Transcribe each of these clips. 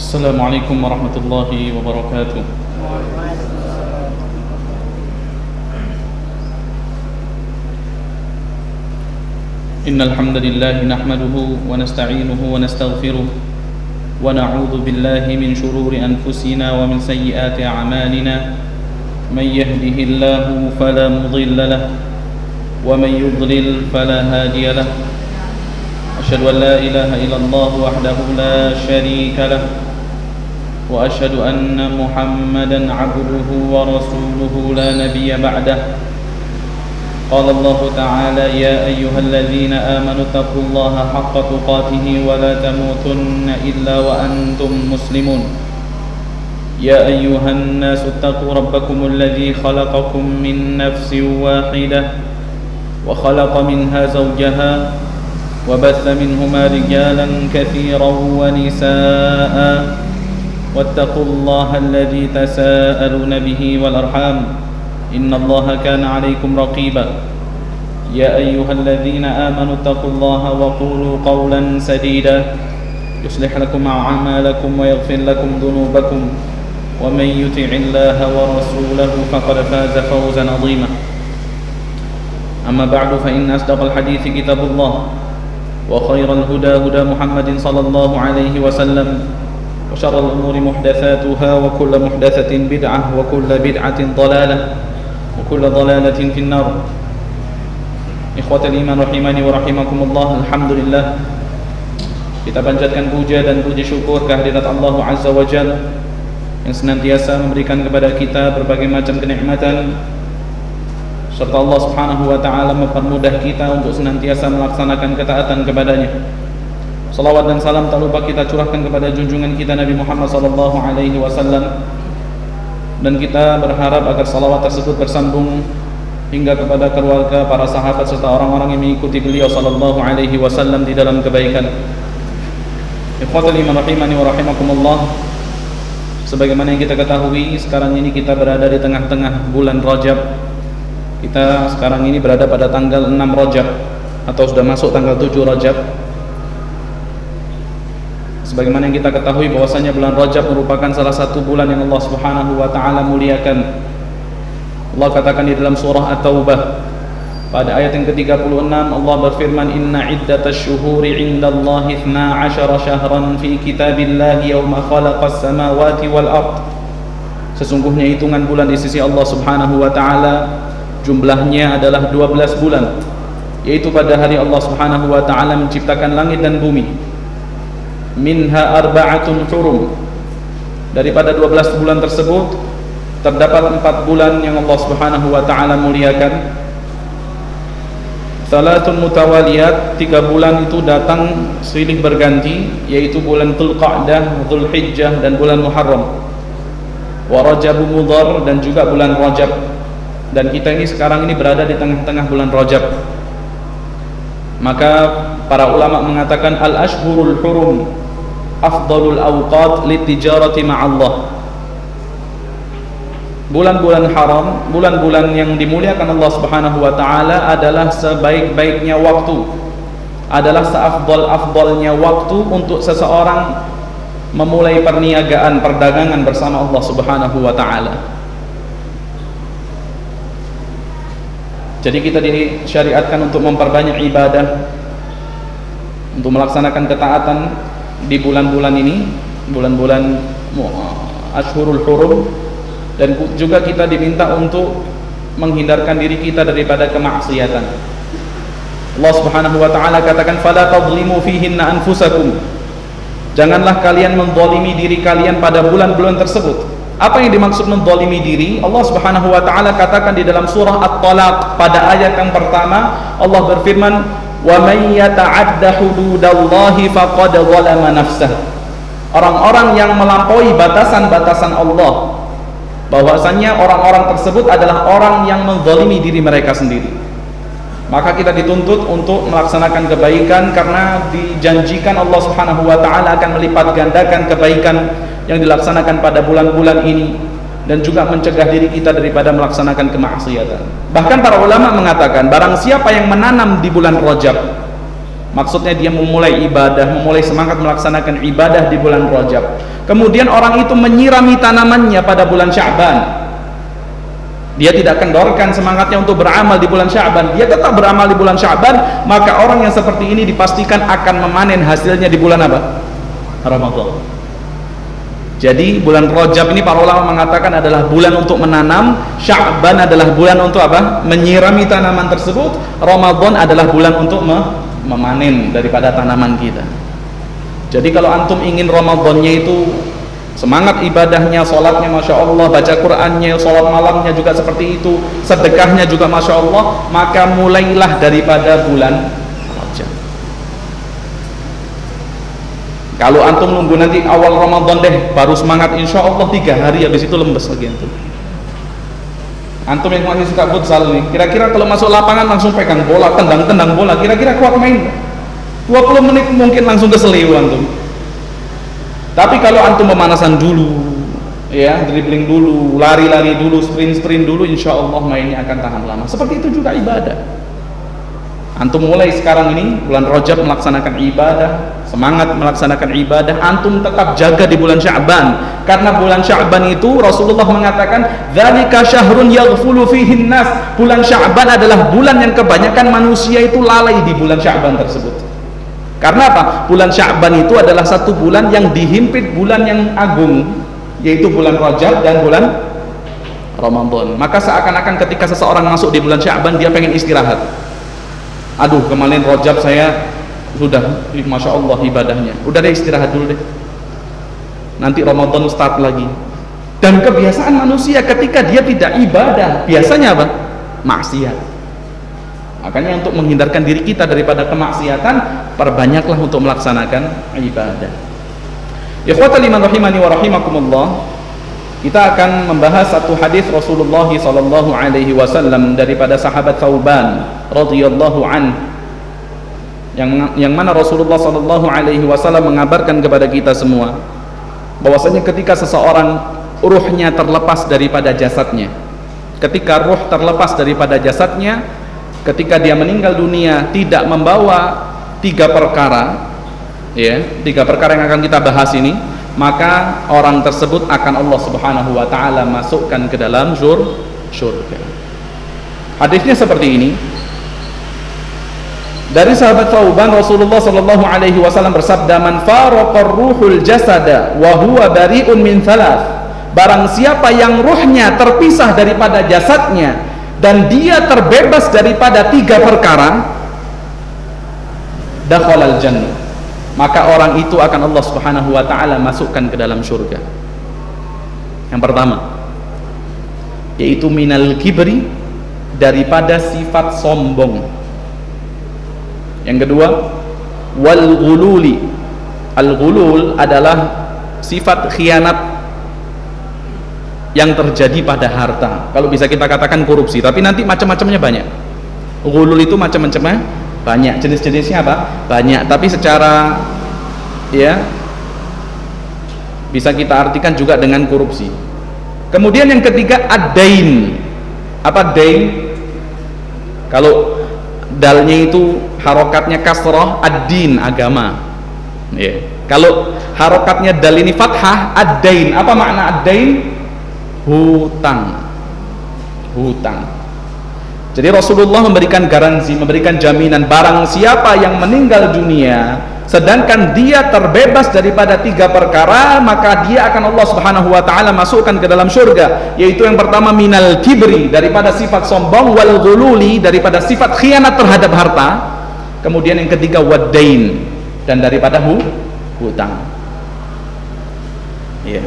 السلام عليكم ورحمة الله وبركاته. إن الحمد لله نحمده ونستعينه ونستغفره ونعوذ بالله من شرور أنفسنا ومن سيئات أعمالنا. من يهده الله فلا مضل له ومن يضلل فلا هادي له. أشهد أن لا إله إلا الله وحده لا شريك له وأشهد أن محمدا عبده ورسوله لا نبي بعده. قال الله تعالى: يا أيها الذين آمنوا اتقوا الله حق تقاته ولا تموتن إلا وأنتم مسلمون. يا أيها الناس اتقوا ربكم الذي خلقكم من نفس واحدة وخلق منها زوجها وبث منهما رجالا كثيرا ونساء واتقوا الله الذي تساءلون به والأرحام إن الله كان عليكم رقيبا. يا أيها الذين آمنوا اتقوا الله وقولوا قولا سديدا يصلح لكم أعمالكم ويغفر لكم ذنوبكم ومن يطع الله ورسوله فقد فاز فوزا عظيما. أما بعد فإن أصدق الحديث كتاب الله وخير الهدى هدى محمد صلى الله عليه وسلم وشر الأمور محدثاتها وكل محدثة بدعة وكل بدعة ضلالة وكل ضلالة في النار. Ikhwatal iman rahimani wa rahimakumullah. Alhamdulillah, kita panjatkan puja dan puji syukur kehadirat Allah Azza wa Jalla yang senantiasa memberikan kepada kita berbagai macam kenikmatan, serta Allah Subhanahu wa taala mempermudah kita untuk senantiasa melaksanakan ketaatan kepadanya. Salawat dan salam tak lupa kita curahkan kepada junjungan kita Nabi Muhammad sallallahu alaihi wasallam, dan kita berharap agar salawat tersebut bersambung hingga kepada keluarga, para sahabat serta orang-orang yang mengikuti beliau sallallahu alaihi wasallam di dalam kebaikan. Ikhwatul iman rahimani wa rahimakumullah. Sebagaimana yang kita ketahui, sekarang ini kita berada di tengah-tengah bulan Rajab. Kita sekarang ini berada pada tanggal 6 Rajab atau sudah masuk tanggal 7 Rajab. Sebagaimana yang kita ketahui bahwasanya bulan Rajab merupakan salah satu bulan yang Allah Subhanahu wa taala muliakan. Allah katakan di dalam surah At-Taubah pada ayat yang ke-36, Allah berfirman: "Inna iddatasy syuhuri 'indallahi 12 syahran fi kitabillahi yauma khalaqas samawati wal ard." Sesungguhnya hitungan bulan di sisi Allah Subhanahu wa taala jumlahnya adalah 12 bulan, yaitu pada hari Allah Subhanahu wa taala menciptakan langit dan bumi. Minha arba'atun hurum. Daripada 12 bulan tersebut terdapat 4 bulan yang Allah Subhanahu wa taala muliakan. Salatun mutawaliyat, 3 bulan itu datang silih berganti, yaitu bulan Dzulqa'dah, Dzulhijjah dan bulan Muharram. Wa Rajab Mudhar, dan juga bulan Rajab. Dan kita ini sekarang ini berada di tengah-tengah bulan Rajab. Maka para ulama mengatakan al-ashhurul hurum afdalul awqat litijarati ma'allah. Bulan-bulan haram, bulan-bulan yang dimuliakan Allah Subhanahu wa taala adalah sebaik-baiknya waktu, adalah seafdal-afdalnya waktu untuk seseorang memulai perniagaan, perdagangan bersama Allah Subhanahu wa taala. Jadi kita disyariatkan untuk memperbanyak ibadah, untuk melaksanakan ketaatan di bulan-bulan ini, bulan-bulan Ashhurul Hurum, dan juga kita diminta untuk menghindarkan diri kita daripada kemaksiatan. Allah Subhanahu wa taala katakan: "Fala tadhlimu fihinna anfusakum." Janganlah kalian menzalimi diri kalian pada bulan-bulan tersebut. Apa yang dimaksud menzalimi diri? Allah Subhanahu wa taala katakan di dalam surah At-Talaq pada ayat yang pertama, Allah berfirman: "Wa may yata'adda hududallahi faqad zalama nafsah." Orang-orang yang melampaui batasan-batasan Allah, bahwasanya orang-orang tersebut adalah orang yang menzalimi diri mereka sendiri. Maka kita dituntut untuk melaksanakan kebaikan, karena dijanjikan Allah Subhanahu wa taala akan melipat gandakan kebaikan yang dilaksanakan pada bulan-bulan ini, dan juga mencegah diri kita daripada melaksanakan kemaksiatan. Bahkan para ulama mengatakan, barang siapa yang menanam di bulan Rajab, Maksudnya dia memulai ibadah, memulai semangat melaksanakan ibadah di bulan Rajab. Kemudian orang itu menyirami tanamannya pada bulan Sya'ban. Dia tidak kendorkan semangatnya untuk beramal di bulan Sya'ban, dia tetap beramal di bulan Sya'ban, maka orang yang seperti ini dipastikan akan memanen hasilnya di bulan apa? Ramadan. Jadi bulan Rajab ini para ulama mengatakan adalah bulan untuk menanam, Sya'ban adalah bulan untuk apa? Menyirami tanaman tersebut, Ramadan adalah bulan untuk memanen daripada tanaman kita. Jadi kalau antum ingin Ramadannya itu semangat ibadahnya, sholatnya Masya Allah, baca Qur'annya, sholat malamnya juga seperti itu, sedekahnya juga Masya Allah, maka mulailah daripada bulan Rajab. Kalau antum nunggu nanti awal Ramadan deh baru semangat, insya Allah 3 hari habis itu lembes lagi antum. Antum yang masih suka futsal nih, kira-kira kalau masuk lapangan langsung pegang bola, tendang bola, kira-kira kuat main? 20 menit mungkin langsung keseliu antum. Tapi kalau antum pemanasan dulu, ya, dribbling dulu, lari-lari dulu, sprint dulu, insya Allah mainnya akan tahan lama. Seperti itu juga ibadah. Antum mulai sekarang ini bulan Rajab melaksanakan ibadah, semangat melaksanakan ibadah, antum tetap jaga di bulan Sya'ban. Karena bulan Sya'ban itu Rasulullah mengatakan, "Dzalika syahrun yaghfulu fihi nas." Bulan Sya'ban adalah bulan yang kebanyakan manusia itu lalai di bulan Sya'ban tersebut. Karena apa? Bulan Sya'ban itu adalah satu bulan yang dihimpit bulan yang agung, yaitu bulan Rajab dan bulan Ramadan. Maka seakan-akan ketika seseorang masuk di bulan Sya'ban, dia pengen istirahat. Aduh, kemarin Rajab saya sudah, Masya Allah ibadahnya, udah deh istirahat dulu deh, nanti Ramadan start lagi. Dan kebiasaan manusia ketika dia tidak ibadah, biasanya apa? Maksiat. Makanya untuk menghindarkan diri kita daripada kemaksiatan, perbanyaklah untuk melaksanakan ibadah. Ikhwatal iman rahimani wa rahimakumullah. Kita akan membahas satu hadis Rasulullah sallallahu alaihi wasallam daripada sahabat Thauban radhiyallahu an, yang mana Rasulullah sallallahu alaihi wasallam mengabarkan kepada kita semua bahwasanya ketika seseorang ruhnya terlepas daripada jasadnya, ketika ruh terlepas daripada jasadnya, ketika dia meninggal dunia tidak membawa 3 perkara, ya, 3 perkara yang akan kita bahas ini, maka orang tersebut akan Allah Subhanahu wa taala masukkan ke dalam surga. Hadisnya seperti ini. Dari sahabat Thauban, Rasulullah sallallahu alaihi wasallam bersabda, "Man faraqar ruhul jasada wa huwa bari'un min thalath." Barang siapa yang ruhnya terpisah daripada jasadnya dan dia terbebas daripada 3 perkara, dakhalal jannah, maka orang itu akan Allah Subhanahu wa taala masukkan ke dalam surga. Yang pertama, yaitu minal kibri, daripada sifat sombong. Yang kedua, wal ghululi. Al ghulul adalah sifat khianat yang terjadi pada harta. Kalau bisa kita katakan korupsi, tapi nanti macam-macamnya banyak. Ghulul itu macam-macamnya banyak, jenis-jenisnya apa? Banyak, tapi secara, ya, bisa kita artikan juga dengan korupsi. Kemudian yang ketiga, ad-dain. Apa dain? Kalau dalnya itu harokatnya kasroh, ad-din, agama, ya. Kalau harokatnya dal ini fathah, ad-dain. Apa makna ad-dain? Hutang. Jadi Rasulullah memberikan garansi, memberikan jaminan, barang siapa yang meninggal dunia sedangkan dia terbebas daripada 3 perkara, maka dia akan Allah Subhanahu wa taala masukkan ke dalam surga. Yaitu yang pertama minal kibri, daripada sifat sombong, wal ghululi, daripada sifat khianat terhadap harta. Kemudian yang ketiga wadain, dan daripada hutang. Ya.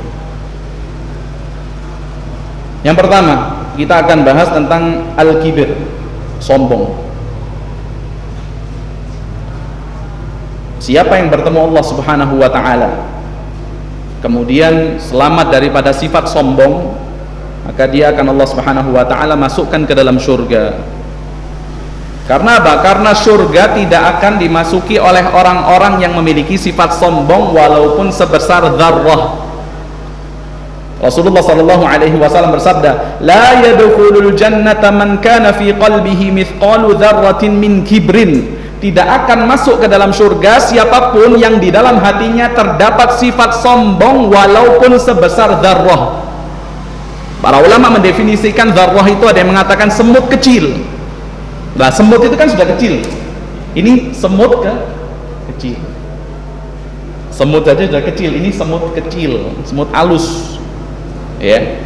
Yang pertama, kita akan bahas tentang al-kibir, sombong. Siapa yang bertemu Allah Subhanahu wa taala, kemudian selamat daripada sifat sombong, maka dia akan Allah Subhanahu wa taala masukkan ke dalam surga. Karena apa? Karena surga tidak akan dimasuki oleh orang-orang yang memiliki sifat sombong walaupun sebesar dzarrah. Rasulullah sallallahu alaihi wasallam bersabda, "La yadkhulul jannata man kana fi qalbihi mithqalu dzarratin min kibrin." tidak akan masuk ke dalam surga siapapun yang di dalam hatinya terdapat sifat sombong walaupun sebesar dzarrah. Para ulama mendefinisikan dzarrah itu ada yang mengatakan semut kecil. Nah, semut itu kan sudah kecil. Ini semut kecil. Semut saja sudah kecil, ini semut kecil, semut halus. Ya.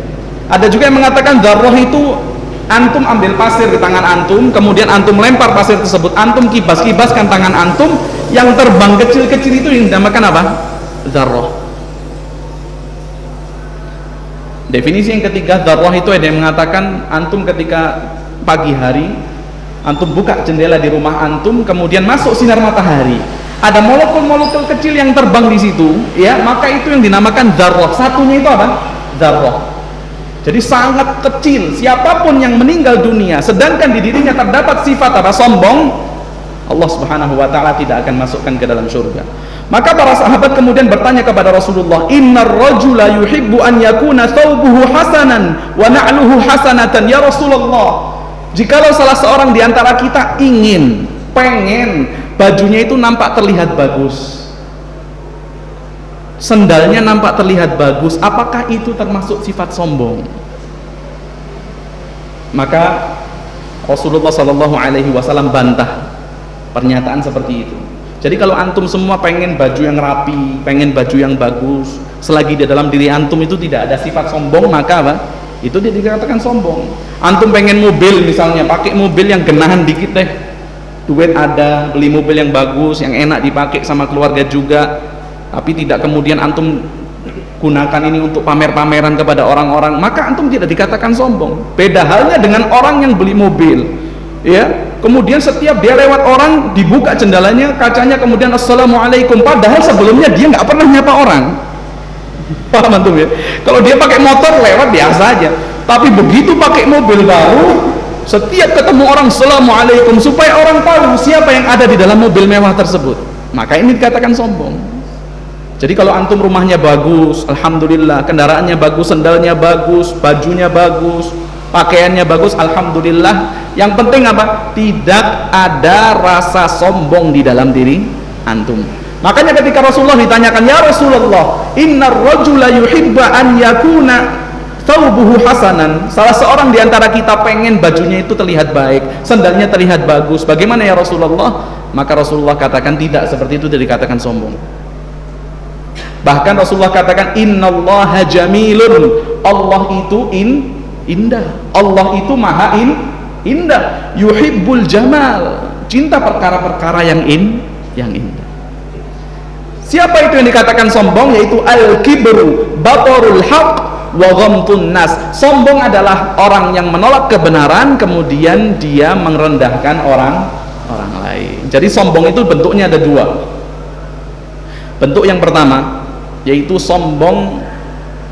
Ada juga yang mengatakan dzarrah itu antum ambil pasir di tangan antum, kemudian antum lempar pasir tersebut, antum kibas-kibaskan tangan antum, yang terbang kecil-kecil itu yang dinamakan apa? Dzarrah. Definisi yang ketiga, dzarrah itu ada yang mengatakan antum ketika pagi hari antum buka jendela di rumah antum, kemudian masuk sinar matahari, ada molekul-molekul kecil yang terbang di situ, ya, maka itu yang dinamakan dzarrah. Satunya itu apa? Dzarrah. Jadi sangat kecil. Siapapun yang meninggal dunia sedangkan di dirinya terdapat sifat apa? Sombong, Allah Subhanahu wa taala tidak akan masukkan ke dalam surga. Maka para sahabat kemudian bertanya kepada Rasulullah, "Innar rajula yuhibbu an yakuna thawbuhu hasanan wa na'luhu hasanatan." Ya Rasulullah, jikalau salah seorang di antara kita pengen bajunya itu nampak terlihat bagus, sendalnya nampak terlihat bagus, apakah itu termasuk sifat sombong? Maka Rasulullah Shallallahu Alaihi Wasallam bantah pernyataan seperti itu. Jadi kalau antum semua pengen baju yang rapi, pengen baju yang bagus, selagi di dalam diri antum itu tidak ada sifat sombong, maka apa? Itu dia dikatakan sombong. Antum pengen mobil misalnya, pakai mobil yang genahan dikit deh, duit ada, beli mobil yang bagus, yang enak dipakai sama keluarga juga, tapi tidak kemudian antum gunakan ini untuk pamer-pameran kepada orang-orang, maka antum tidak dikatakan sombong. Beda halnya dengan orang yang beli mobil, ya, kemudian setiap dia lewat orang dibuka jendelanya, kacanya, kemudian assalamualaikum, padahal sebelumnya dia nggak pernah nyapa orang. Paham antum ya? Kalau dia pakai motor lewat biasa aja, tapi begitu pakai mobil baru, setiap ketemu orang assalamualaikum, supaya orang tahu siapa yang ada di dalam mobil mewah tersebut, maka ini dikatakan sombong. Jadi kalau antum rumahnya bagus, alhamdulillah, kendaraannya bagus, sendalnya bagus, bajunya bagus, pakaiannya bagus, alhamdulillah, yang penting apa? Tidak ada rasa sombong di dalam diri antum. Makanya ketika Rasulullah ditanyakan, "Ya Rasulullah, innar rajula yuhibba an yakuna thawbuhu hasanan." Salah seorang di antara kita pengen bajunya itu terlihat baik, sendalnya terlihat bagus, bagaimana ya Rasulullah? Maka Rasulullah katakan tidak seperti itu, tidak dikatakan sombong. Bahkan Rasulullah katakan, innallaha jamilun, Allah itu indah, Allah itu maha indah, yuhibbul jamal, cinta perkara-perkara yang indah. Siapa itu yang dikatakan sombong? Yaitu al-kibru batarul haq wa ghamtun nas. Sombong adalah orang yang menolak kebenaran kemudian dia merendahkan orang lain. Jadi sombong itu bentuknya ada dua. Bentuk yang pertama yaitu sombong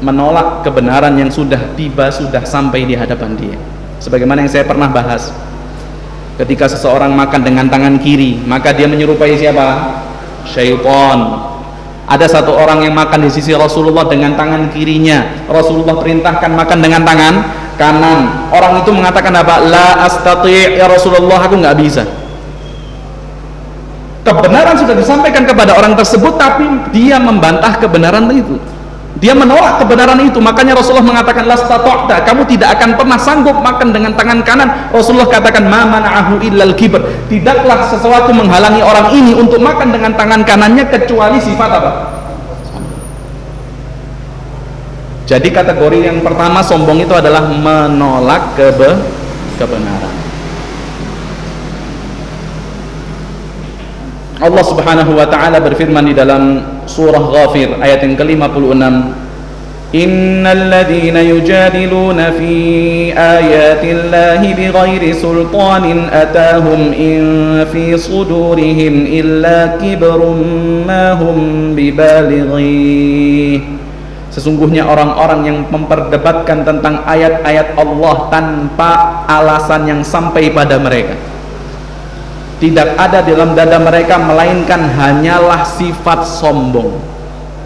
menolak kebenaran yang sudah tiba, sudah sampai di hadapan dia. Sebagaimana yang saya pernah bahas, ketika seseorang makan dengan tangan kiri, maka dia menyerupai siapa? Syaitan. Ada satu orang yang makan di sisi Rasulullah dengan tangan kirinya, Rasulullah perintahkan makan dengan tangan kanan. Orang itu mengatakan apa? La astati' ya Rasulullah, aku nggak bisa. Kebenaran sudah disampaikan kepada orang tersebut, tapi dia membantah kebenaran itu, dia menolak kebenaran itu. Makanya Rasulullah mengatakan lastata'ta, kamu tidak akan pernah sanggup makan dengan tangan kanan. Rasulullah katakan ma mana'ahu illal kibr, tidaklah sesuatu menghalangi orang ini untuk makan dengan tangan kanannya kecuali sifat apa? Jadi kategori yang pertama sombong itu adalah menolak kebenaran. Allah Subhanahu wa taala berfirman di dalam surah Ghafir ayat yang ke-56, innal ladzina yujadiluna fi ayatillahi bighairi sultanin atahum in fi sudurihim illa kibrun ma hum bibalighi. Sesungguhnya orang-orang yang memperdebatkan tentang ayat-ayat Allah tanpa alasan yang sampai pada mereka, tidak ada dalam dada mereka melainkan hanyalah sifat sombong.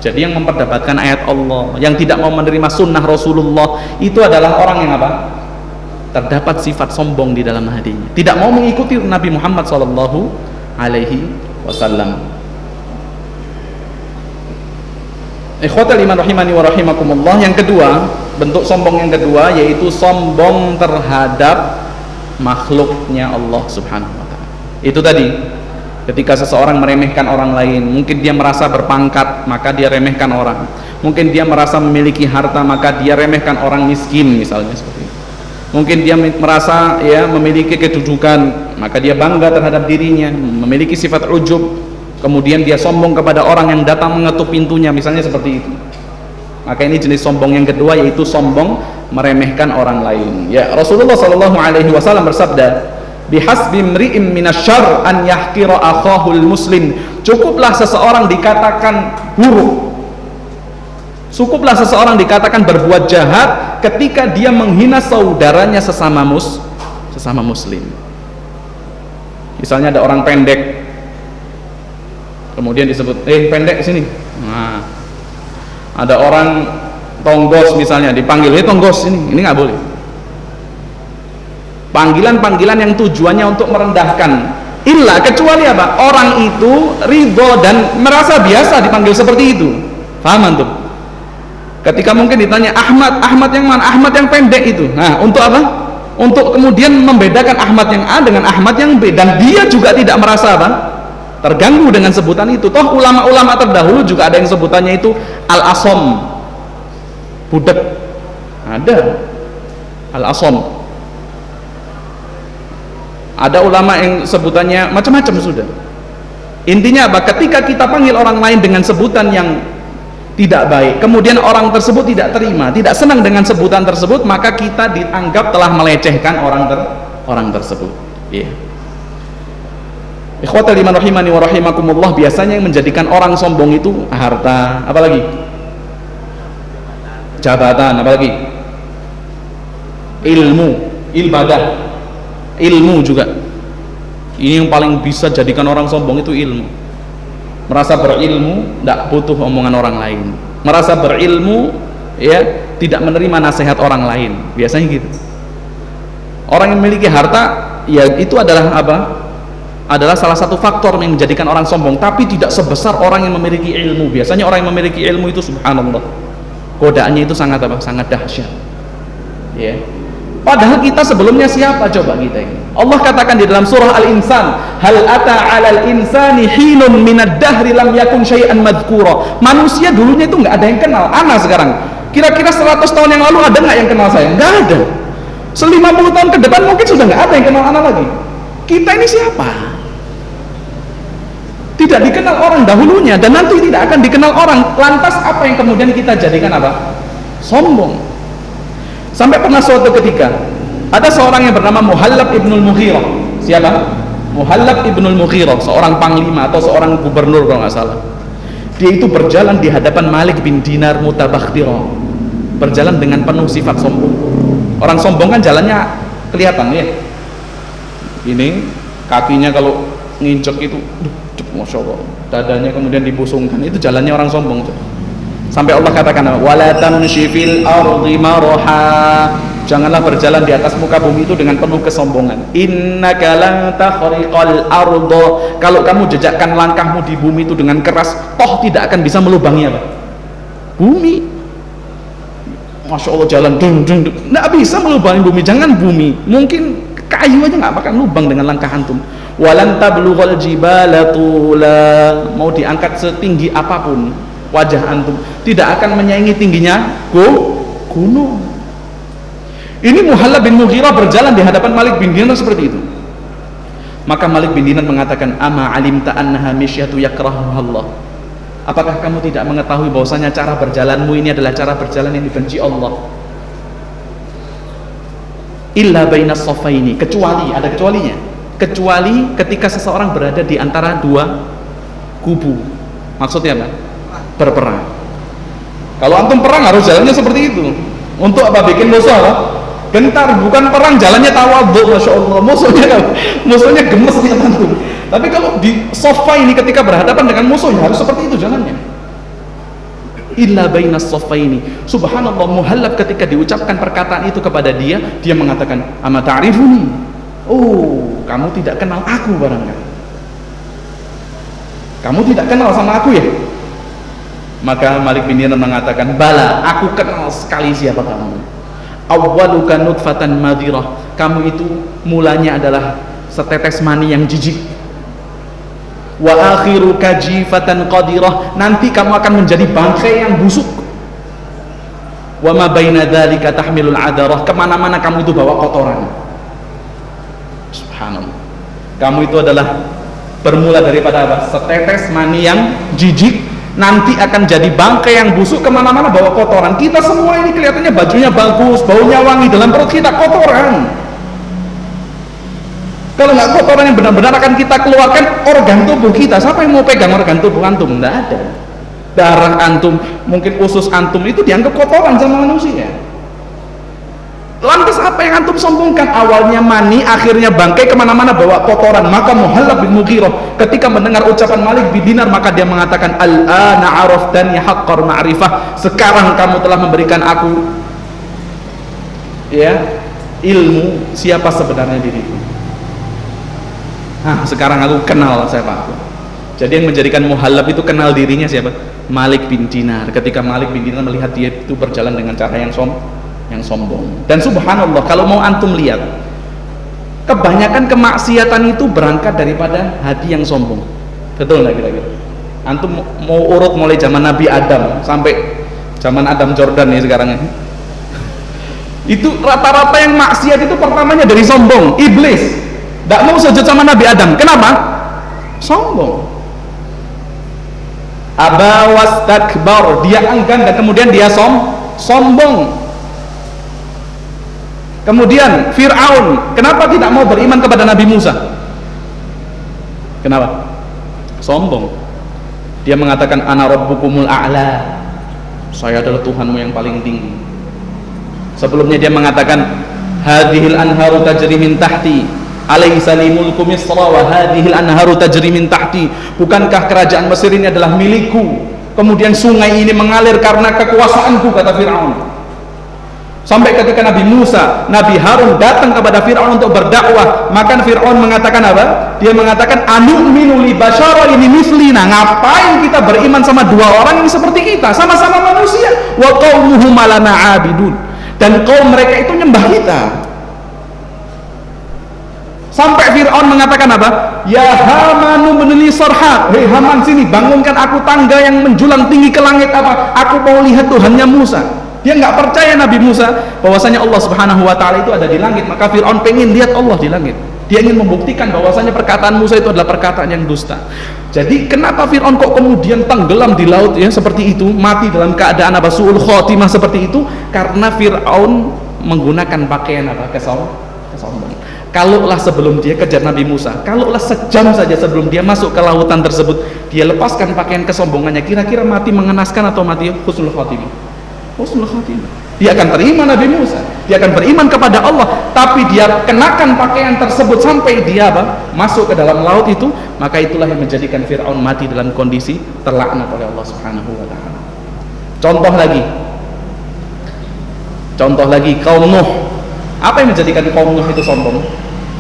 Jadi yang memperdebatkan ayat Allah, yang tidak mau menerima sunnah Rasulullah, itu adalah orang yang apa? Terdapat sifat sombong di dalam hatinya, tidak mau mengikuti Nabi Muhammad alaihi wasallam. Ikhwatal iman rahimani wa rahimakumullah. Yang kedua, bentuk sombong yang kedua yaitu sombong terhadap makhluknya Allah Subhanahu wa taala. Itu tadi, ketika seseorang meremehkan orang lain, mungkin dia merasa berpangkat, maka dia remehkan orang. Mungkin dia merasa memiliki harta, maka dia remehkan orang miskin, misalnya seperti itu. Mungkin dia merasa ya memiliki kedudukan, maka dia bangga terhadap dirinya, memiliki sifat ujub, kemudian dia sombong kepada orang yang datang mengetuk pintunya, misalnya seperti itu. Maka ini jenis sombong yang kedua, yaitu sombong meremehkan orang lain. Ya, Rasulullah sallallahu alaihi wasallam bersabda, "Bihasbi imri'in minasyarr an yahqira akhahul muslim." Cukuplah seseorang dikatakan buruk, cukuplah seseorang dikatakan berbuat jahat ketika dia menghina saudaranya sesama muslim. Misalnya ada orang pendek, kemudian disebut pendek sini. Nah, ada orang tonggos misalnya, dipanggil tonggos, ini nggak boleh. Panggilan-panggilan yang tujuannya untuk merendahkan, kecuali apa? Orang itu ridho dan merasa biasa dipanggil seperti itu. Paham antum? Ketika mungkin ditanya Ahmad yang mana? Ahmad yang pendek itu. Nah, untuk apa? Untuk kemudian membedakan Ahmad yang A dengan Ahmad yang B, dan dia juga tidak merasa apa? Terganggu dengan sebutan itu. Toh ulama-ulama terdahulu juga ada yang sebutannya itu al-asom, budak. Ada al-asom. Ada ulama yang sebutannya macam-macam sudah. Intinya apa? Ketika kita panggil orang lain dengan sebutan yang tidak baik, kemudian orang tersebut tidak terima, tidak senang dengan sebutan tersebut, maka kita dianggap telah melecehkan orang tersebut. Iya. Ikhwatal iman rahimani wa rahimakumullah. Biasanya yang menjadikan orang sombong itu harta, apalagi jabatan, apalagi ilmu juga. Ini yang paling bisa jadikan orang sombong itu ilmu. Merasa berilmu, tidak butuh omongan orang lain. Merasa berilmu, ya, tidak menerima nasihat orang lain. Biasanya gitu. Orang yang memiliki harta, ya itu adalah apa? Adalah salah satu faktor yang menjadikan orang sombong, tapi tidak sebesar orang yang memiliki ilmu. Biasanya orang yang memiliki ilmu itu subhanallah, godaannya itu sangat apa? Sangat dahsyat. Ya. Padahal kita sebelumnya siapa coba kita ini? Allah katakan di dalam surah Al-Insan, hal ata 'alal insani hinun minad dahri lam yakun syai'an madhkura. Manusia dulunya itu nggak ada yang kenal. Ana sekarang, kira-kira 100 tahun yang lalu ada nggak yang kenal saya? Nggak ada. 50 tahun ke depan mungkin sudah nggak ada yang kenal ana lagi. Kita ini siapa? Tidak dikenal orang dahulunya, dan nanti tidak akan dikenal orang. Lantas apa yang kemudian kita jadikan apa? Sombong. Sampai pernah suatu ketika ada seorang yang bernama Muhallab ibnul Mughirah. Siapa? Muhallab ibnul Mughirah, seorang panglima atau seorang gubernur kalau nggak salah. Dia itu berjalan di hadapan Malik bin Dinar mutabakhtira, berjalan dengan penuh sifat sombong. Orang sombong kan jalannya kelihatan ya. Ini kakinya kalau nginjek itu, masya Allah, dadanya kemudian dibusungkan, itu jalannya orang sombong. Sampai Allah katakan, wala tamshi fil ardi marha, janganlah berjalan di atas muka bumi itu dengan penuh kesombongan. Innaka lan takhriqal arda, kalau kamu jejakkan langkahmu di bumi itu dengan keras, toh tidak akan bisa melubangi apa? Bumi. Masya Allah, jalan nggak bisa melubangi bumi. Jangan bumi, mungkin kayu aja nggak akan lubang dengan langkah antum. Walan tablughal jibala tula, mau diangkat setinggi apapun wajah antum tidak akan menyaingi tingginya gunung. Ini Muhallab bin Mughirah berjalan di hadapan Malik bin Dinar seperti itu. Maka Malik bin Dinar mengatakan, ama alimta annaha misyatu yakrahuha Allah, apakah kamu tidak mengetahui bahwasanya cara berjalanmu ini adalah cara berjalan yang dibenci Allah? Illa bainas safaini, kecuali, ada kecualinya, kecuali ketika seseorang berada di antara dua kubu. Maksudnya apa? Berperang. Kalau antum perang harus jalannya seperti itu. Untuk apa? Bikin musuh apa? Gentar. Bukan perang jalannya tawadhu, masya Allah, musuhnya gemes lihat antum. Tapi kalau di sofa ini ketika berhadapan dengan musuh ya harus seperti itu jalannya. Illa bainas safaini. Subhanallah, Muhallab ketika diucapkan perkataan itu kepada dia mengatakan, ama ta'rifuni, oh kamu tidak kenal aku barangkali. Kamu tidak kenal sama aku ya? Maka Malik bin Dinar mengatakan, bala, aku kenal sekali siapa kamu. Awwaluka nutfatan madhirah, kamu itu mulanya adalah setetes mani yang jijik. Wa akhiruka jifatan qadirah, nanti kamu akan menjadi bangkai yang busuk. Wa ma baina dzalika tahmilul adarah, kemana-mana kamu itu bawa kotoran. Subhanallah, kamu itu adalah bermula daripada apa? Setetes mani yang jijik, nanti akan jadi bangkai yang busuk, kemana-mana bawa kotoran. Kita semua ini kelihatannya bajunya bagus, baunya wangi, dalam perut kita kotoran. Kalau nggak kotoran yang benar-benar akan kita keluarkan organ tubuh kita. Siapa yang mau pegang organ tubuh antum? Nggak ada. Darah antum, mungkin usus antum itu dianggap kotoran sama manusia. Lantas apa yang antum sombongkan? Awalnya mani, akhirnya bangkai, kemana-mana bawa kotoran. Maka Muhallab bin Mughirah ketika mendengar ucapan Malik bin Dinar, maka dia mengatakan, al-ana araftani haqqar ma'rifah, sekarang kamu telah memberikan aku ya ilmu siapa sebenarnya diriku. Sekarang aku kenal siapa aku. Jadi yang menjadikan Muhallab itu kenal dirinya siapa? Malik bin Dinar. Ketika Malik bin Dinar melihat dia itu berjalan dengan cara yang sombong. Dan subhanallah, kalau mau antum lihat, kebanyakan kemaksiatan itu berangkat daripada hati yang sombong. Betul nggak kira-kira? Antum mau urut mulai zaman Nabi Adam sampai zaman Adam Jordan nih sekarang ini, itu rata-rata yang maksiat itu pertamanya dari sombong. Iblis tidak mau sujud sama Nabi Adam. Kenapa? Sombong. Aba wastakbar, dia enggan dan kemudian dia sombong. Kemudian Fir'aun, kenapa tidak mau beriman kepada Nabi Musa? Kenapa? Sombong. Dia mengatakan ana rabbukumul a'la, saya adalah Tuhanmu yang paling tinggi. Sebelumnya dia mengatakan hadhil anharu tajri min tahti, alaysa li mulku Misra wa hadhil anharu tajri min tahti, bukankah kerajaan Mesir ini adalah milikku, kemudian sungai ini mengalir karena kekuasaanku, kata Fir'aun. Sampai ketika Nabi Musa, Nabi Harun datang kepada Fir'aun untuk berdakwah, maka Fir'aun mengatakan apa? Dia mengatakan anu'minu li basyara ini mislina, ngapain kita beriman sama dua orang yang seperti kita, sama-sama manusia, wa qaumuhum lana abidun, dan kaum mereka itu nyembah kita. Sampai Fir'aun mengatakan apa? Ya Hamanu beneli sarha, hei Haman sini, bangunkan aku tangga yang menjulang tinggi ke langit, apa? Aku mau lihat Tuhannya Musa. Dia nggak percaya Nabi Musa bahwasanya Allah Subhanahu wa taala itu ada di langit, maka Fir'aun pengen lihat Allah di langit. Dia ingin membuktikan bahwasanya perkataan Musa itu adalah perkataan yang dusta. Jadi kenapa Fir'aun kok kemudian tenggelam di laut ya seperti itu, mati dalam keadaan apa? Su'ul khotimah seperti itu, karena Fir'aun menggunakan pakaian apa? Kesombongan. Kalaulah sebelum dia kejar Nabi Musa, kalaulah sejam saja sebelum dia masuk ke lautan tersebut, dia lepaskan pakaian kesombongannya, kira-kira mati mengenaskan atau mati husnul khotimah? Husnul khotimah. Dia akan terima Nabi Musa, dia akan beriman kepada Allah, tapi dia kenakan pakaian tersebut sampai dia apa? Masuk ke dalam laut itu, maka itulah yang menjadikan Fir'aun mati dalam kondisi terlaknat oleh Allah Subhanahu wa taala. Contoh lagi kaum Nuh. Apa yang menjadikan kaum Nuh itu sombong?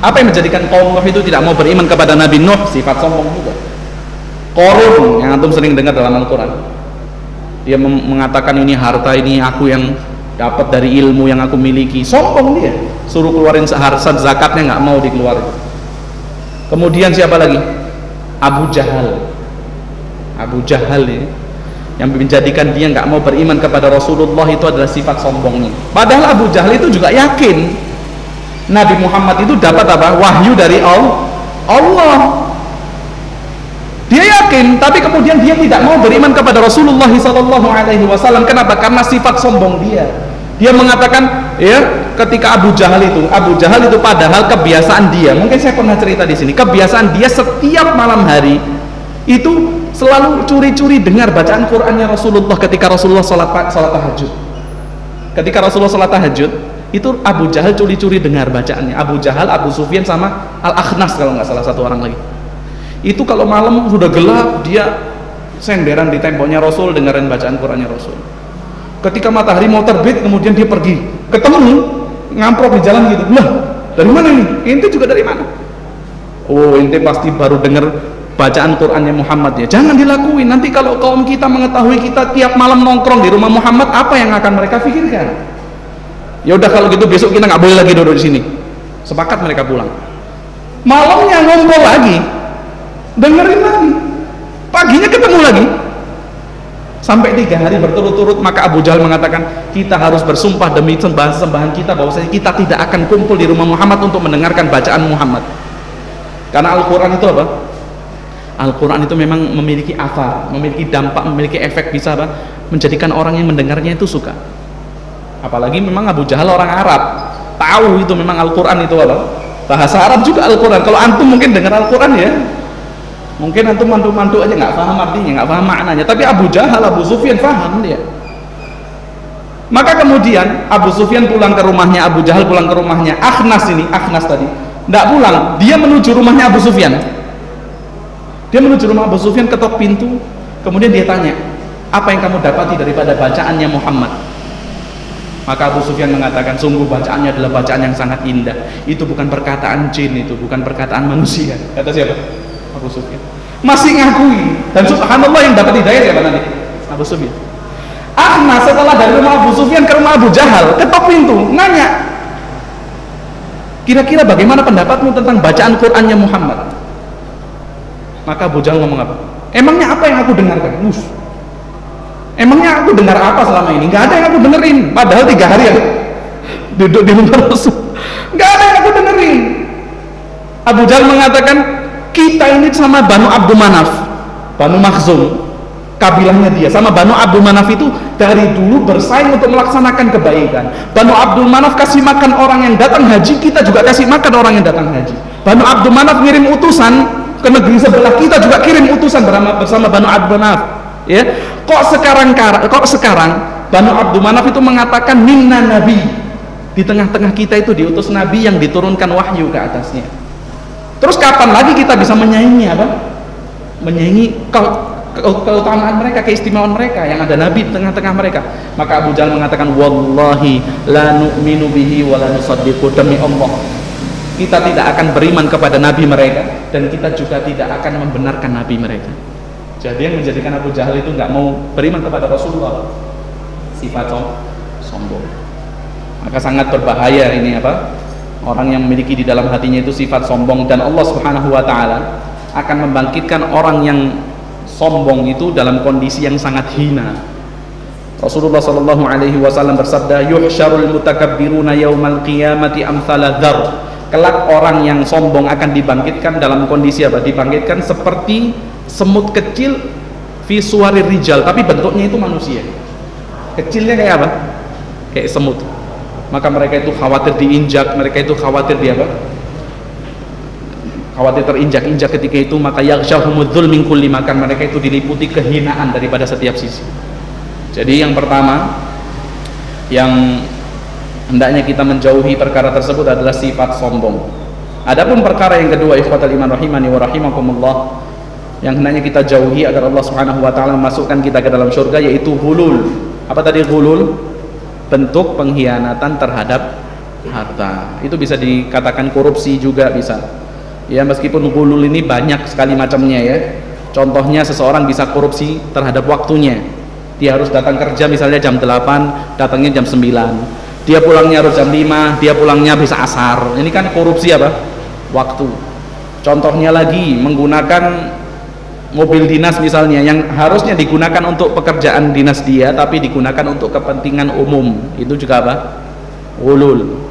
Apa yang menjadikan kaum Nuh itu tidak mau beriman kepada Nabi Nuh? Sifat sombong juga. Qarun yang antum sering dengar dalam Al-Quran, dia mengatakan ini harta ini aku yang dapat dari ilmu yang aku miliki. Sombong dia, suruh keluarin seharsan zakatnya nggak mau dikeluarin. Kemudian siapa lagi? Abu Jahal ya, yang menjadikan dia nggak mau beriman kepada Rasulullah itu adalah sifat sombongnya. Padahal Abu Jahal itu juga yakin Nabi Muhammad itu dapat apa? Wahyu dari Allah. Dia yakin, tapi kemudian dia tidak mau beriman kepada Rasulullah SAW. Kenapa? Karena sifat sombong dia. Dia mengatakan, ya, ketika Abu Jahal itu padahal kebiasaan dia, mungkin saya pernah cerita di sini, kebiasaan dia setiap malam hari itu selalu curi-curi dengar bacaan Qur'annya Rasulullah ketika Rasulullah salat tahajud. Ketika Rasulullah salat tahajud, itu Abu Jahal curi-curi dengar bacaannya. Abu Jahal, Abu Sufyan sama Al-Akhnas kalau nggak salah satu orang lagi. Itu kalau malam sudah gelap, dia senderan di temboknya Rasul dengerin bacaan Qur'annya Rasul. Ketika matahari mau terbit, kemudian dia pergi, ketemu ngamprok di jalan gitu. Lah, dari mana ini? Ente juga dari mana? Oh, ente pasti baru dengar bacaan Qur'annya Muhammad ya. Jangan dilakuin. Nanti kalau kaum kita mengetahui kita tiap malam nongkrong di rumah Muhammad, apa yang akan mereka pikirkan? Ya udah kalau gitu besok kita nggak boleh lagi duduk di sini. Sepakat mereka pulang. Malamnya ngumpul lagi, dengerin lagi. Paginya ketemu lagi. Sampai 3 hari berturut-turut, maka Abu Jahal mengatakan, kita harus bersumpah demi sembahan kita bahwasanya kita tidak akan kumpul di rumah Muhammad untuk mendengarkan bacaan Muhammad. Karena Al-Quran itu apa? Al-Quran itu memang memiliki memiliki dampak, memiliki efek, bisa apa? Menjadikan orang yang mendengarnya itu suka. Apalagi memang Abu Jahal orang Arab, tahu itu memang Al-Quran itu apa? Bahasa Arab juga Al-Quran. Kalau antum mungkin dengar Al-Quran ya, mungkin antum mantu-mantu aja nggak paham artinya, nggak paham maknanya. Tapi Abu Jahal, Abu Sufyan paham dia. Maka kemudian Abu Sufyan pulang ke rumahnya, Abu Jahal pulang ke rumahnya. Akhnas tadi tidak pulang, dia menuju rumahnya Abu Sufyan. Dia menuju rumah Abu Sufyan, ketok pintu, kemudian dia tanya, apa yang kamu dapati daripada bacaannya Muhammad? Maka Abu Sufyan mengatakan, sungguh bacaannya adalah bacaan yang sangat indah. Itu bukan perkataan jin, itu bukan perkataan manusia. Kata siapa? Abu Sufyan. Masih ngakui. Dan subhanallah yang dapat hidayah siapa nanti? Abu Sufyan. Akhnas setelah dari rumah Abu Sufyan ke rumah Abu Jahal, ketok pintu, nanya, kira-kira bagaimana pendapatmu tentang bacaan Qur'annya Muhammad? Maka Abu Jahal ngomong apa? Emangnya apa yang aku dengarkan? Emangnya aku dengar apa selama ini? Gak ada yang aku dengerin. Padahal 3 hari ya duduk di rumah Rasul, gak ada yang aku dengerin. Abu Jahal mengatakan, kita ini sama Banu Abdul Manaf, Banu Makhzum, kabilahnya dia, sama Banu Abdul Manaf itu dari dulu bersaing untuk melaksanakan kebaikan. Banu Abdul Manaf kasih makan orang yang datang haji, kita juga kasih makan orang yang datang haji. Banu Abdul Manaf ngirim utusan ke negeri sebelah, kita juga kirim utusan bersama Banu Abdul Manaf. Ya, kok sekarang Banu Abdul Manaf itu mengatakan minna nabi, di tengah-tengah kita itu diutus nabi yang diturunkan wahyu ke atasnya. Terus kapan lagi kita bisa menyaingi apa? Menyaingi keutamaan mereka, keistimewaan mereka yang ada nabi di tengah-tengah mereka. Maka Abu Jahal mengatakan, wallahi la nu'minu bihi wa la nusaddiqu, demi Allah kita tidak akan beriman kepada nabi mereka dan kita juga tidak akan membenarkan nabi mereka. Jadi yang menjadikan Abu Jahal itu nggak mau beriman kepada Rasulullah, sifat sombong. Maka sangat berbahaya ini apa? Orang yang memiliki di dalam hatinya itu sifat sombong, dan Allah Subhanahu wa taala akan membangkitkan orang yang sombong itu dalam kondisi yang sangat hina. Rasulullah sallallahu alaihi wasallam bersabda, yuhsyarul mutakabbiruna yaumal qiyamati amsala dzar. Kelak orang yang sombong akan dibangkitkan dalam kondisi apa? Dibangkitkan seperti semut kecil fi suwarir rijal, tapi bentuknya itu manusia. Kecilnya kayak apa? Kayak semut. Maka mereka itu khawatir diinjak, mereka itu khawatir di apa? Khawatir terinjak-injak ketika itu. Maka yaghsyahumudzul min kulli makan, mereka itu diliputi kehinaan daripada setiap sisi. Jadi yang pertama yang hendaknya kita menjauhi perkara tersebut adalah sifat sombong. Adapun perkara yang kedua, ikhwatal iman rahimani wa rahimakumullah, yang hendaknya kita jauhi agar Allah Subhanahu wa taala memasukkan kita ke dalam surga, yaitu ghulul. Apa tadi ghulul? Bentuk pengkhianatan terhadap harta. Itu bisa dikatakan korupsi juga bisa. Ya, meskipun ghulul ini banyak sekali macamnya ya. Contohnya seseorang bisa korupsi terhadap waktunya. Dia harus datang kerja misalnya jam 8, datangnya jam 9. Dia pulangnya harus jam 5, dia pulangnya bisa asar. Ini kan korupsi apa? Waktu. Contohnya lagi, menggunakan mobil dinas misalnya yang harusnya digunakan untuk pekerjaan dinas dia, tapi digunakan untuk kepentingan umum. Itu juga apa? Ghulul.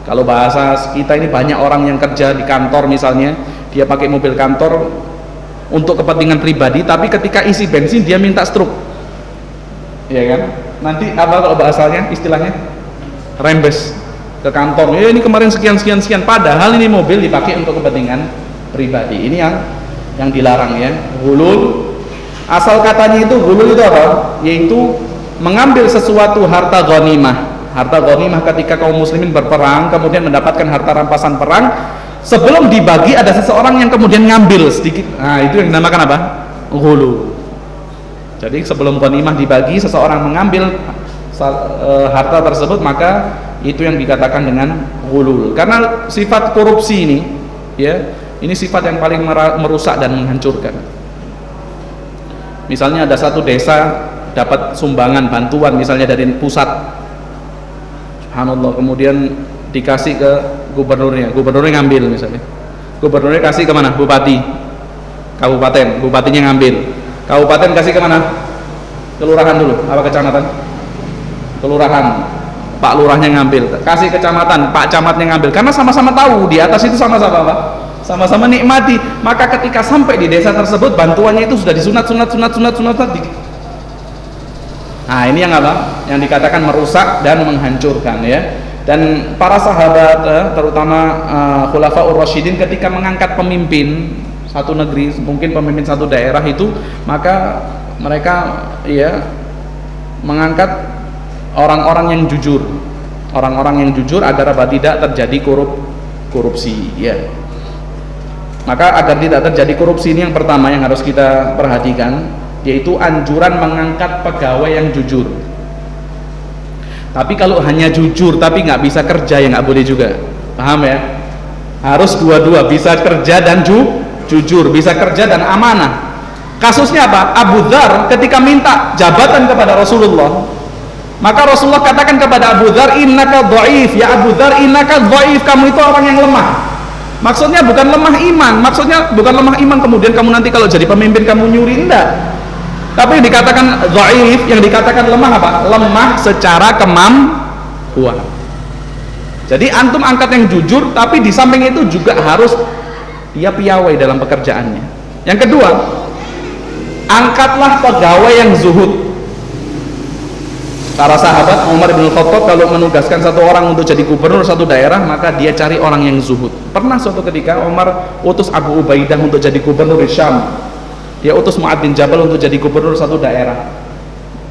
Kalau bahasa kita ini banyak orang yang kerja di kantor misalnya, dia pakai mobil kantor untuk kepentingan pribadi, tapi ketika isi bensin dia minta struk. Ya kan? Nanti apa kalau bahasanya, istilahnya? Rembes ke kantor. Ya ini kemarin sekian, padahal ini mobil dipakai untuk kepentingan pribadi. Ini yang dilarang ya, ghulul. Asal katanya itu ghulul itu apa? Yaitu mengambil sesuatu harta ghanimah. Harta ghanimah ketika kaum muslimin berperang kemudian mendapatkan harta rampasan perang, sebelum dibagi ada seseorang yang kemudian ngambil sedikit. Nah, itu yang dinamakan apa? Ghulul. Jadi sebelum ghanimah dibagi, seseorang mengambil harta tersebut, maka itu yang dikatakan dengan ghulul. Karena sifat korupsi ini ya, Ini sifat yang paling merusak dan menghancurkan. Misalnya ada satu desa dapat sumbangan bantuan misalnya dari pusat, subhanallah, kemudian dikasih ke gubernurnya ngambil misalnya. Gubernurnya kasih ke mana? Bupati kabupaten, bupatinya ngambil. Kabupaten kasih ke mana? Kelurahan dulu, apa kecamatan? Kelurahan, Pak Lurahnya ngambil. Kasih kecamatan, Pak Camatnya ngambil. Karena sama-sama tahu di atas itu sama-sama apa? Sama-sama nikmati. Maka ketika sampai di desa tersebut, bantuannya itu sudah disunat. Nah, ini yang apa? Yang dikatakan merusak dan menghancurkan, ya. Dan para sahabat, terutama Khulafaur Rasyidin, ketika mengangkat pemimpin satu negeri, mungkin pemimpin satu daerah itu, maka mereka ya mengangkat orang-orang yang jujur, agar apa? Tidak terjadi korupsi, ya. Maka agar tidak terjadi korupsi, ini yang pertama yang harus kita perhatikan, yaitu anjuran mengangkat pegawai yang jujur. Tapi kalau hanya jujur tapi nggak bisa kerja, ya nggak boleh juga, paham ya? Harus dua-dua, bisa kerja dan jujur, bisa kerja dan amanah. Kasusnya apa? Abu Dzar ketika minta jabatan kepada Rasulullah, maka Rasulullah katakan kepada Abu Dzar, innaka dhaif, ya Abu Dzar, innaka dhaif, kamu itu orang yang lemah. Maksudnya bukan lemah iman, kemudian kamu nanti kalau jadi pemimpin kamu nyuri, enggak. Tapi dikatakan dhaif, yang dikatakan lemah apa? Lemah secara kemampuan. Jadi antum angkat yang jujur, tapi di samping itu juga harus dia piawai dalam pekerjaannya. Yang kedua, angkatlah pegawai yang zuhud. Para sahabat, Umar bin Khattab kalau menugaskan satu orang untuk jadi gubernur satu daerah, maka dia cari orang yang zuhud. Pernah suatu ketika Umar utus Abu Ubaidah untuk jadi gubernur di Syam. Dia utus Mu'ad bin Jabal untuk jadi gubernur satu daerah.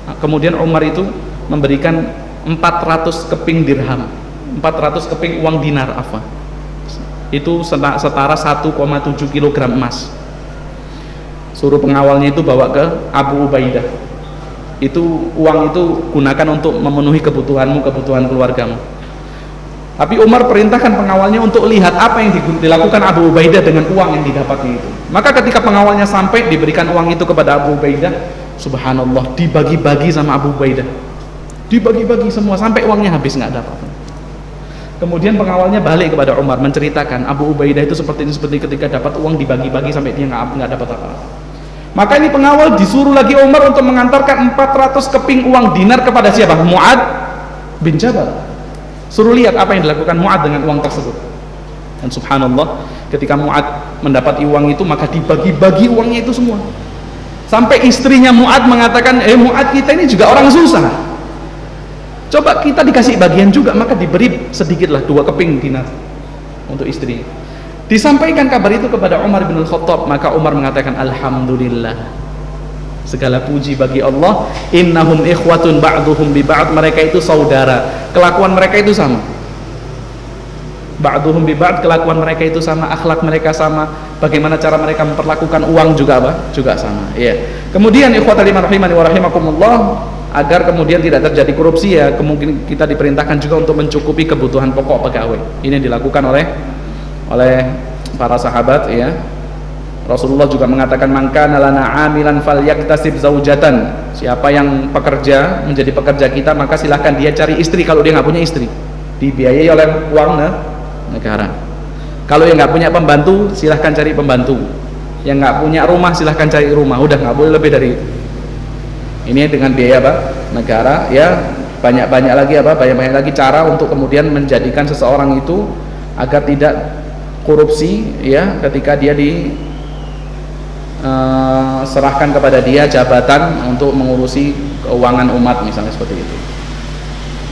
Nah, kemudian Umar itu memberikan 400 keping dirham, 400 keping uang dinar, itu setara 1,7 kg emas. Suruh pengawalnya itu bawa ke Abu Ubaidah. Itu uang itu gunakan untuk memenuhi kebutuhanmu, kebutuhan keluargamu. Tapi Umar perintahkan pengawalnya untuk lihat apa yang dilakukan Abu Ubaidah dengan uang yang didapatnya itu. Maka ketika pengawalnya sampai, diberikan uang itu kepada Abu Ubaidah, subhanallah, dibagi-bagi sama Abu Ubaidah, dibagi-bagi semua sampai uangnya habis, nggak ada apa-apa. Kemudian pengawalnya balik kepada Umar menceritakan, Abu Ubaidah itu seperti ketika dapat uang dibagi-bagi sampai dia nggak dapat apa-apa. Maka ini pengawal disuruh lagi Umar untuk mengantarkan 400 keping uang dinar kepada siapa? Mu'ad bin Jabal. Suruh lihat apa yang dilakukan Mu'ad dengan uang tersebut. Dan subhanallah, ketika Mu'ad mendapati uang itu, maka dibagi-bagi uangnya itu semua. Sampai istrinya Mu'ad mengatakan, Mu'ad, kita ini juga orang susah, coba kita dikasih bagian juga. Maka diberi sedikitlah 2 keping dinar untuk istri. Disampaikan kabar itu kepada Umar bin Khattab, maka Umar mengatakan, alhamdulillah, segala puji bagi Allah, innahum ikhwatun ba'duhum bi ba'd, mereka itu saudara, kelakuan mereka itu sama. Ba'duhum bi ba'd, kelakuan mereka itu sama, akhlak mereka sama, bagaimana cara mereka memperlakukan uang juga apa? Juga sama. Iya. Kemudian ikhwatal iman rahimani wa rahimakumullah, agar kemudian tidak terjadi korupsi, ya kemungkinan kita diperintahkan juga untuk mencukupi kebutuhan pokok pegawai. Ini dilakukan oleh para sahabat, ya. Rasulullah juga mengatakan, man kana lana 'amilan falyaktasib zaujatan. Siapa yang pekerja, menjadi pekerja kita, maka silahkan dia cari istri kalau dia nggak punya istri. Dibiayai oleh uang negara. Kalau yang nggak punya pembantu, silahkan cari pembantu. Yang nggak punya rumah, silahkan cari rumah. Udah, nggak boleh lebih dari itu. Ini dengan biaya apa? Negara, ya. Banyak-banyak lagi cara untuk kemudian menjadikan seseorang itu agar tidak korupsi, ya, ketika dia serahkan kepada dia jabatan untuk mengurusi keuangan umat, misalnya seperti itu.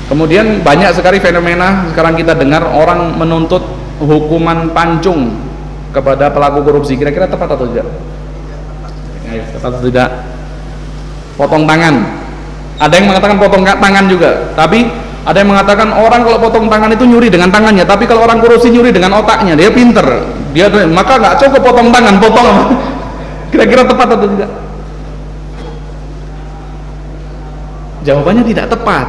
Kemudian banyak sekali fenomena sekarang kita dengar, orang menuntut hukuman pancung kepada pelaku korupsi. Kira-kira tepat atau tidak? Tepat atau tidak? Potong tangan. Ada yang mengatakan potong tangan juga, tapi ada yang mengatakan orang kalau potong tangan itu nyuri dengan tangannya, tapi kalau orang korupsi nyuri dengan otaknya, dia pinter, maka nggak cukup potong tangan, potong apa? Kira-kira tepat atau tidak? Jawabannya tidak tepat.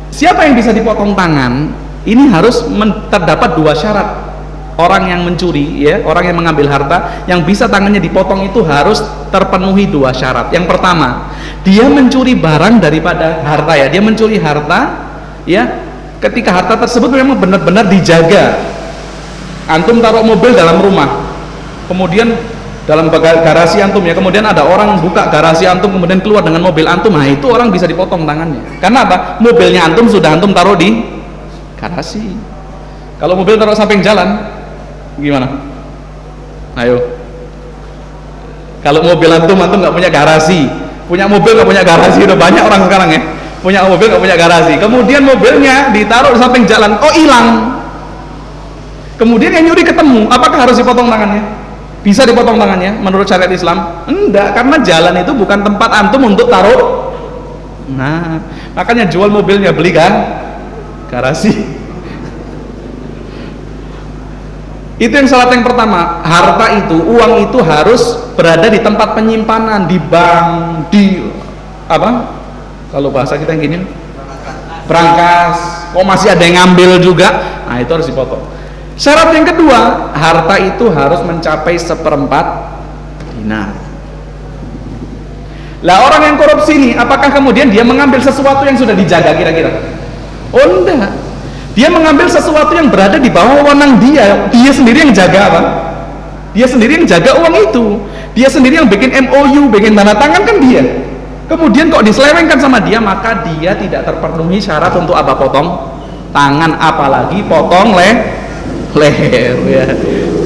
Siapa yang bisa dipotong tangan? Ini harus terdapat 2 syarat. orang yang mencuri, ya, orang yang mengambil harta, yang bisa tangannya dipotong itu harus terpenuhi 2 syarat. Yang pertama, dia mencuri barang daripada harta, ya, dia mencuri harta, ya, ketika harta tersebut memang benar-benar dijaga. Antum taruh mobil dalam rumah, kemudian dalam garasi antum, ya, kemudian ada orang buka garasi antum kemudian keluar dengan mobil antum, nah itu orang bisa dipotong tangannya. Karena apa? Mobilnya antum sudah antum taruh di garasi. Kalau mobil taruh samping jalan, gimana? Ayo. Kalau mobil antum nggak punya garasi, punya mobil nggak punya garasi, udah banyak orang sekarang, ya, punya mobil nggak punya garasi, kemudian mobilnya ditaruh di samping jalan, oh hilang, kemudian yang nyuri ketemu, apakah harus dipotong tangannya? Bisa dipotong tangannya menurut syariat Islam? Enggak, karena jalan itu bukan tempat antum untuk taruh. Nah, makanya jual mobilnya, beli kan garasi. Itu yang syarat yang pertama. Harta itu, uang itu harus berada di tempat penyimpanan, di bank, di apa? Kalau bahasa kita yang gini, brankas. Kok masih ada yang ngambil juga? Nah, itu harus dipotong. Syarat yang kedua, harta itu harus mencapai 1/4 dinar. Lah orang yang korupsi ini, apakah kemudian dia mengambil sesuatu yang sudah dijaga kira-kira? Oh enggak. Dia mengambil sesuatu yang berada di bawah wewenang dia. Dia sendiri yang jaga apa? Dia sendiri yang jaga uang itu. Dia sendiri yang bikin MOU, bikin tanda tangan, kan dia. Kemudian kok diselewengkan sama dia, maka dia tidak terpenuhi syarat untuk apa? Potong tangan, apalagi potong leher, ya.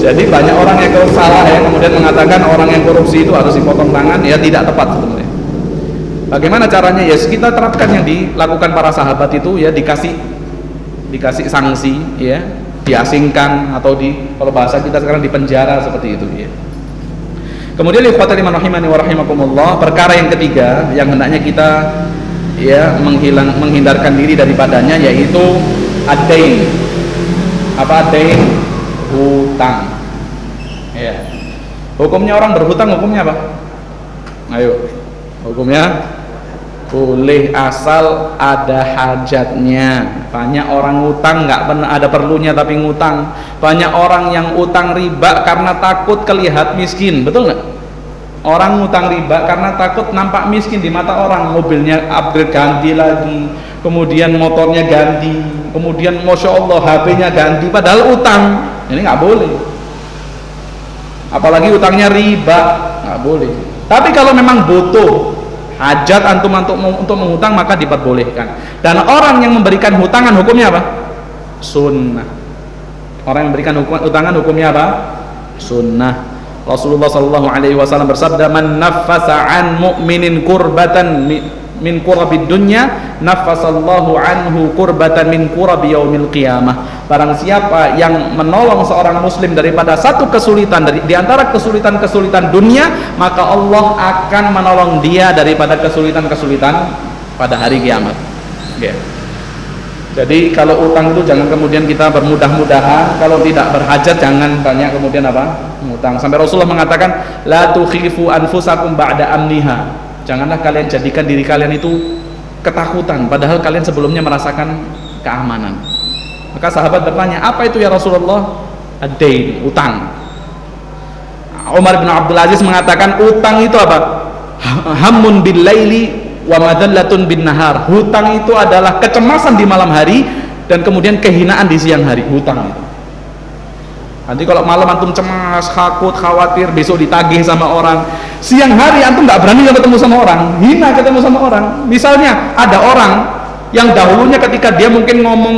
Jadi banyak orang yang salah, ya, kemudian mengatakan orang yang korupsi itu harus dipotong tangan, ya tidak tepat sebenarnya. Bagaimana caranya? Ya kita terapkan yang dilakukan para sahabat itu, ya, dikasih sanksi, ya, diasingkan, atau kalau bahasa kita sekarang dipenjara seperti itu, ya. Kemudian ikhwatal iman rahimani wa rahimakumullah, perkara yang ketiga yang hendaknya kita, ya, menghindarkan diri daripadanya, yaitu ad-dain. Apa ad-dain? Hutang, ya. Hukumnya orang berhutang, hukumnya apa? Ayo, hukumnya boleh asal ada hajatnya. Banyak orang ngutang nggak pernah ada perlunya tapi ngutang. Banyak orang yang utang riba karena takut kelihatan miskin, betul nggak? Orang ngutang riba karena takut nampak miskin di mata orang. Mobilnya upgrade ganti lagi, kemudian motornya ganti, kemudian masya Allah HP-nya ganti, padahal utang. Ini nggak boleh. Apalagi utangnya riba, nggak boleh. Tapi kalau memang butuh hajat antum untuk menghutang, maka diperbolehkan. Dan orang yang memberikan hutangan hukumnya apa? Sunnah. Orang yang memberikan hutangan hukumnya apa? Sunnah. Rasulullah sallallahu alaihi wasallam bersabda, "Man naffasa an mu'minin kurbatan min kurabid dunya, naffasallahu anhu kurbatan min kurabi yaumil qiyamah." Barang siapa yang menolong seorang muslim daripada satu kesulitan di antara kesulitan-kesulitan dunia, maka Allah akan menolong dia daripada kesulitan-kesulitan pada hari kiamat. Ya. Jadi kalau utang itu jangan kemudian kita bermudah-mudahan, kalau tidak berhajat jangan banyak kemudian apa? Ngutang. Sampai Rasulullah mengatakan, la tukhifu anfusakum ba'da amniha. Janganlah kalian jadikan diri kalian itu ketakutan padahal kalian sebelumnya merasakan keamanan. Maka sahabat bertanya, apa itu ya Rasulullah? Ad-dain, utang. Umar bin Abdul Aziz mengatakan, utang itu apa? Hammun bil laili wa madallatun bin nahar. Hutang itu adalah kecemasan di malam hari dan kemudian kehinaan di siang hari. Hutang itu. Nanti kalau malam antum cemas, takut, khawatir besok ditagih sama orang, siang hari antum nggak berani ketemu sama orang, hina ketemu sama orang. Misalnya ada orang yang dahulunya ketika dia mungkin ngomong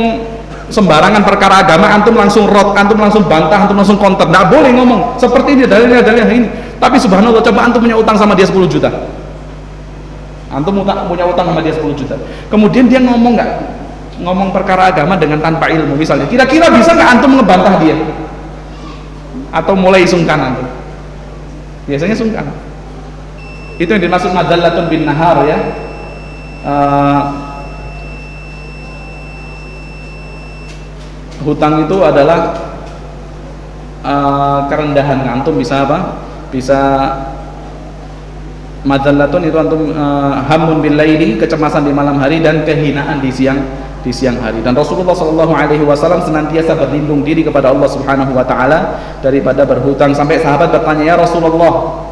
sembarangan perkara agama, antum langsung antum langsung bantah, antum langsung counter, nggak boleh ngomong seperti ini, dalilnya ini. Tapi subhanallah, coba antum punya utang sama dia 10 juta, antum punya utang sama dia 10 juta, kemudian dia ngomong perkara agama dengan tanpa ilmu misalnya, kira-kira bisa nggak antum ngebantah dia? Atau mulai sungkan antum? Biasanya sungkan. Itu yang dimaksud madallatun bin nahar, ya. Hutang itu adalah kerendahan antum, bisa apa? Bisa madallatun itu antum hamun bil laili, kecemasan di malam hari, dan kehinaan di siang di siang hari. Dan Rasulullah SAW senantiasa berlindung diri kepada Allah Subhanahu wa taala daripada berhutang, sampai sahabat bertanya, "Ya Rasulullah,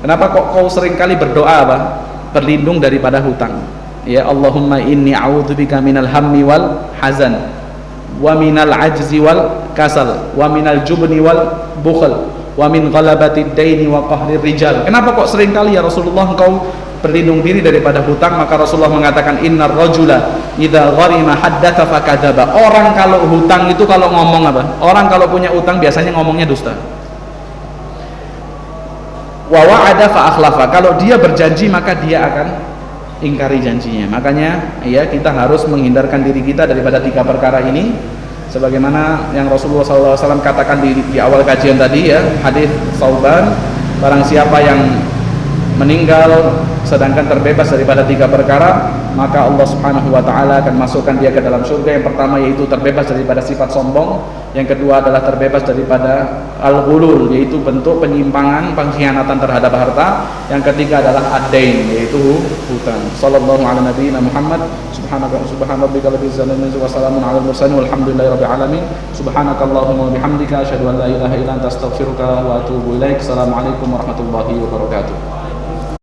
kenapa kok kau seringkali berdoa berlindung daripada hutang?" Ya, Allahumma inni a'udzubika minal hammi wal hazan wa minal ajzi wal kasal wa minal jubni wal bukhl wa min ghalabatid daini wa qahrir rijal. Kenapa kok seringkali ya Rasulullah engkau berlindung diri daripada hutang? Maka Rasulullah mengatakan, innar rajula idza gharima haddatsa fakadzaba. Orang kalau hutang itu kalau ngomong apa? Orang kalau punya hutang biasanya ngomongnya dusta. Wa wa'ada fa akhlafa. Kalau dia berjanji maka dia akan ingkari janjinya. Makanya ya, kita harus menghindarkan diri kita daripada 3 perkara ini, sebagaimana yang Rasulullah SAW katakan di awal kajian tadi ya, hadis Sauban, barang siapa yang meninggal sedangkan terbebas daripada 3 perkara, maka Allah Subhanahu wa taala akan masukkan dia ke dalam surga. Yang pertama yaitu terbebas daripada sifat sombong, yang kedua adalah terbebas daripada al-ghulul, yaitu bentuk penyimpangan, pengkhianatan terhadap harta, yang ketiga adalah ad-dain, yaitu hutang. Sallallahu ala nabiyina Muhammad. Subhanarabbika rabbil izzati amma yasifun wa salamun alal mursalin walhamdulillahi rabbil alamin. Subhanakallahumma wa bihamdika asyhadu an la ilaha illa anta astaghfiruka wa atubu ilaik. Assalamualaikum warahmatullahi wabarakatuh.